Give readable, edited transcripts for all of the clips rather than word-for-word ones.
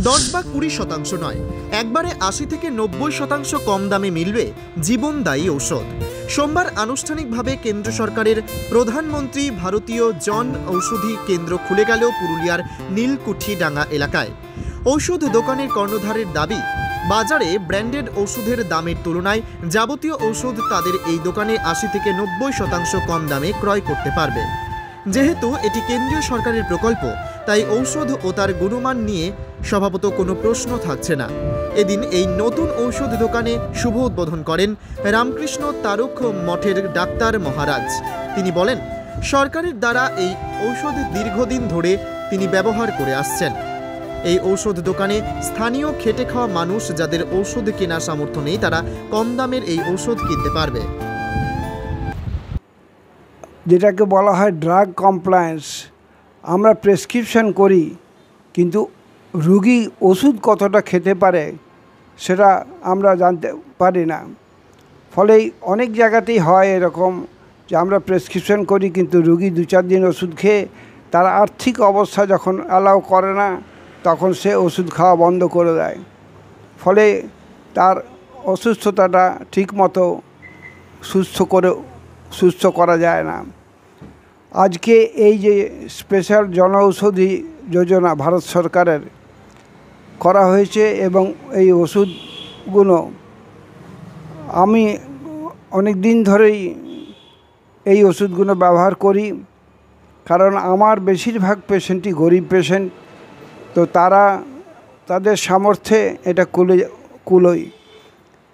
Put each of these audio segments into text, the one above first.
10 বা 20% নয়, একবারে 80 থেকে 90% কম দামে মিলবে জীবনদায়ী ঔষধ। সোমবার আনুষ্ঠানিকভাবে কেন্দ্র সরকারের প্রধানমন্ত্রী ভারতীয় জন ঔষধি কেন্দ্র খুলে গেল পুরুলিয়ার নীলকুঠিডাঙ্গা এলাকায়। ঔষধ দোকানের কর্ণধারের দাবি, বাজারে ব্র্যান্ডেড ওষুধের দামের তুলনায় যাবতীয় ঔষধ তাদের এই দোকানে 80 থেকে 90% কম দামে ক্রয় করতে পারবে। যেহেতু এটি কেন্দ্রীয় সরকারের প্রকল্প, তাই ঔষধ ও তার গুণমান নিয়ে স্বভাবত কোনো প্রশ্ন থাকছে না। এদিন এই নতুন ঔষধ দোকানে শুভ উদ্বোধন করেন রামকৃষ্ণ তারক মঠের ডাক্তার মহারাজ। তিনি বলেন, সরকারের দ্বারা এই ঔষধ দীর্ঘদিন ধরে তিনি ব্যবহার করে আসছেন। এই ঔষধ দোকানে স্থানীয় খেটে খাওয়া মানুষ যাদের ঔষধ কেনার সামর্থ্য নেই, তারা কম দামের এই ঔষধ কিনতে পারবে। যেটাকে বলা হয় ড্রাগ কমপ্লায়েন্স, আমরা প্রেসক্রিপশন করি কিন্তু রুগী ওষুধ কতটা খেতে পারে সেটা আমরা জানতে পারি না। ফলে অনেক জায়গাতেই হয় এরকম যে আমরা প্রেসক্রিপশন করি কিন্তু রুগী 2-4 দিন ওষুধ খেয়ে তার আর্থিক অবস্থা যখন অ্যালাউ করে না, তখন সে ওষুধ খাওয়া বন্ধ করে দেয়। ফলে তার অসুস্থতাটা ঠিকমতো সুস্থ করা যায় না। আজকে এই যে স্পেশাল জনঔষধি যোজনা ভারত সরকারের করা হয়েছে এবং এই ওষুধগুলো আমি অনেক দিন ধরেই এই ওষুধগুলো ব্যবহার করি, কারণ আমার বেশিরভাগ পেশেন্টই গরিব পেশেন্ট, তো তাদের সামর্থ্যে এটা কুলোই।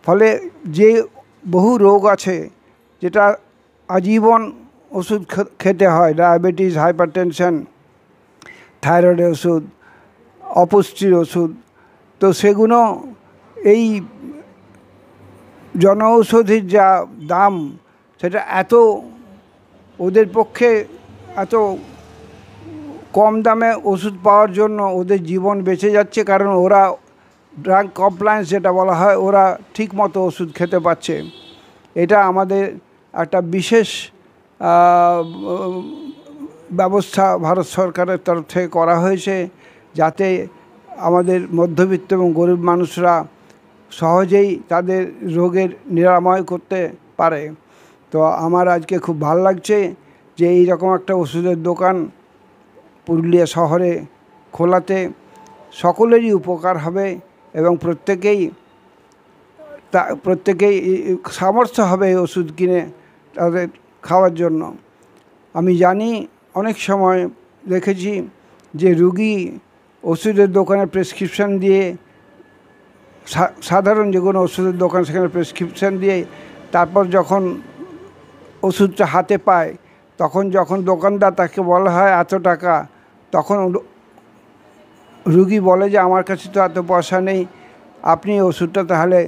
ফলে যে বহু রোগ আছে যেটা আজীবন ওষুধ খেতে হয়, ডায়াবেটিস, হাইপারটেনশন, থাইরয়েডের ওষুধ, অপুষ্টির ওষুধ, তো সেগুলো এই জনঔষধির যা দাম সেটা ওদের পক্ষে এত কম দামে ওষুধ পাওয়ার জন্য ওদের জীবন বেঁচে যাচ্ছে, কারণ ওরা ড্রাগ কমপ্লায়েন্স যেটা বলা হয়, ওরা ঠিকমতো ওষুধ খেতে পাচ্ছে। এটা আমাদের একটা বিশেষ ব্যবস্থা ভারত সরকারের তরফ থেকে করা হয়েছে, যাতে আমাদের মধ্যবিত্ত এবং গরিব মানুষরা সহজেই তাদের রোগের নিরাময় করতে পারে। তো আমার আজকে খুব ভালো লাগছে যে এই রকম একটা ওষুধের দোকান পুরুলিয়া শহরে খোলাতে সকলেরই উপকার হবে এবং প্রত্যেকেই সামর্থ্য হবে এই ওষুধ কিনে তাদের খাওয়ার জন্য। আমি জানি অনেক সময় দেখেছি যে রুগী ওষুধের দোকানে প্রেসক্রিপশান দিয়ে, সাধারণ যে কোনো ওষুধের দোকান, সেখানে প্রেসক্রিপশান দিয়ে তারপর যখন ওষুধটা হাতে পায়, তখন যখন দোকানদার তাকে বলা হয় এত টাকা, তখন রুগী বলে যে আমার কাছে তো এত পয়সা নেই, আপনি ওষুধটা তাহলে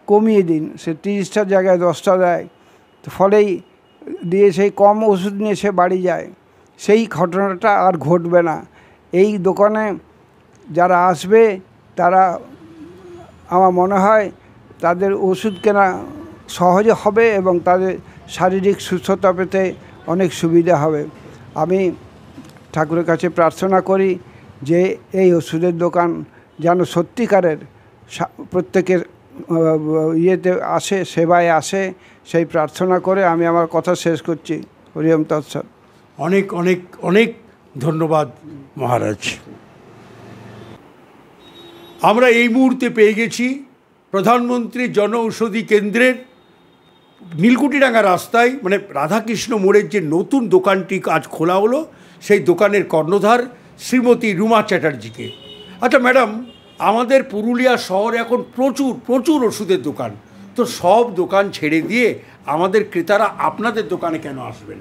কমিয়ে দিন। সে 30টার জায়গায় 10টা দেয়, ফলেই দিয়ে সেই কম ওষুধ নিয়ে সে বাড়ি যায়। সেই ঘটনাটা আর ঘটবে না। এই দোকানে যারা আসবে তারা, আমার মনে হয় তাদের ওষুধ কেনা সহজে হবে এবং তাদের শারীরিক সুস্থতা পেতে অনেক সুবিধা হবে। আমি ঠাকুরের কাছে প্রার্থনা করি যে এই ওষুধের দোকান যেন সত্যিকারের প্রত্যেকের ইয়েতে আসে, সেবায় আসে, সেই প্রার্থনা করে আমি আমার কথা শেষ করছি। হরি ওম তৎসৎ। অনেক অনেক অনেক ধন্যবাদ মহারাজ। আমরা এই মুহূর্তে পেয়ে গেছি প্রধানমন্ত্রী জনঔষধি কেন্দ্রের নীলকুঠিডাঙ্গা রাস্তায়, মানে রাধাকৃষ্ণ মোড়ের যে নতুন দোকানটি আজ খোলা হলো, সেই দোকানের কর্ণধার শ্রীমতী রুমা চ্যাটার্জিকে। আচ্ছা ম্যাডাম, আমাদের পুরুলিয়া শহরে এখন প্রচুর প্রচুর ওষুধের দোকান, তো সব দোকান ছেড়ে দিয়ে আমাদের ক্রেতারা আপনাদের দোকানে কেন আসবেন?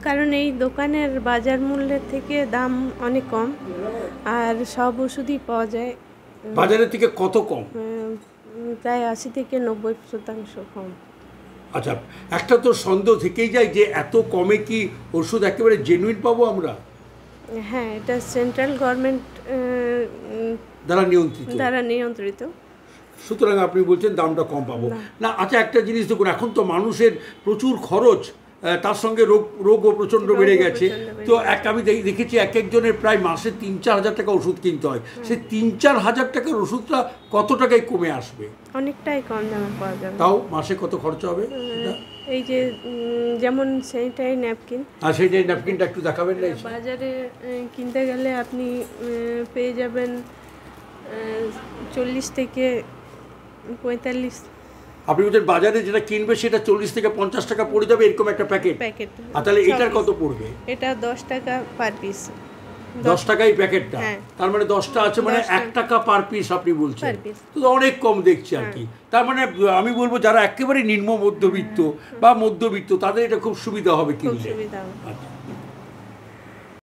কারণ এই দোকানের বাজার মূল্যের থেকে দাম অনেক কম, আর সব ওষুধই পাওয়া যায়। বাজারের থেকে কত কম? প্রায় 80 থেকে 90% কম। আচ্ছা, একটা তো সন্দেহ থেকেই যায় যে এত কমে কি ওষুধ একেবারে জেনুইন পাবো আমরা? হ্যাঁ, এটা সেন্ট্রাল গভর্নমেন্ট দ্বারা নিয়ন্ত্রিত, সুতরাং আপনি বলছেন দামটা কম পাবো না। আচ্ছা, একটা জিনিস দেখুন, এখন তো মানুষের প্রচুর খরচ, তার সঙ্গে রোগও প্রচণ্ড বেড়ে রোগও গেছে। প্রচণ্ড বেড়ে তো আমি দেখেছি এক একজনের প্রায় মাসে ৩-৪ হাজার টাকা ওষুধ কিনতে হয়। সেই ৩-৪ হাজার টাকার ওষুধটা কত টাকায় কমে আসবে? অনেকটাই কম দামে পাওয়া যাবে। তাও মাসে কত খরচা হবে? এই যে যেমন স্যানিটারি ন্যাপকিন, আর সেইটাই ন্যাপকিনটা একটু দেখাবেন না? বাজারে কিনতে গেলে আপনি পেয়ে যাবেন 40 থেকে 45 আপনি বলছেন বাজারে যেটা কিনবে সেটা 40 থেকে 50 টাকা পড়ে যাবে এরকম একটা প্যাকেট। আর তাহলে এটার কত পড়বে? এটা 10 টাকা পার পিস। 10 টাকাই প্যাকেটটা। হ্যাঁ। তার মানে 10টা আছে, মানে 1 টাকা পার পিস আপনি বলছেন। Per piece। তো অনেক কম দেখছি আর কি। তার মানে আমি বলবো যারা একেবারে নিম্ন মধ্যবিত্ত বা মধ্যবিত্ত তাদের এটা খুব সুবিধা হবে খুব কিনলে। সুবিধা হবে। আচ্ছা।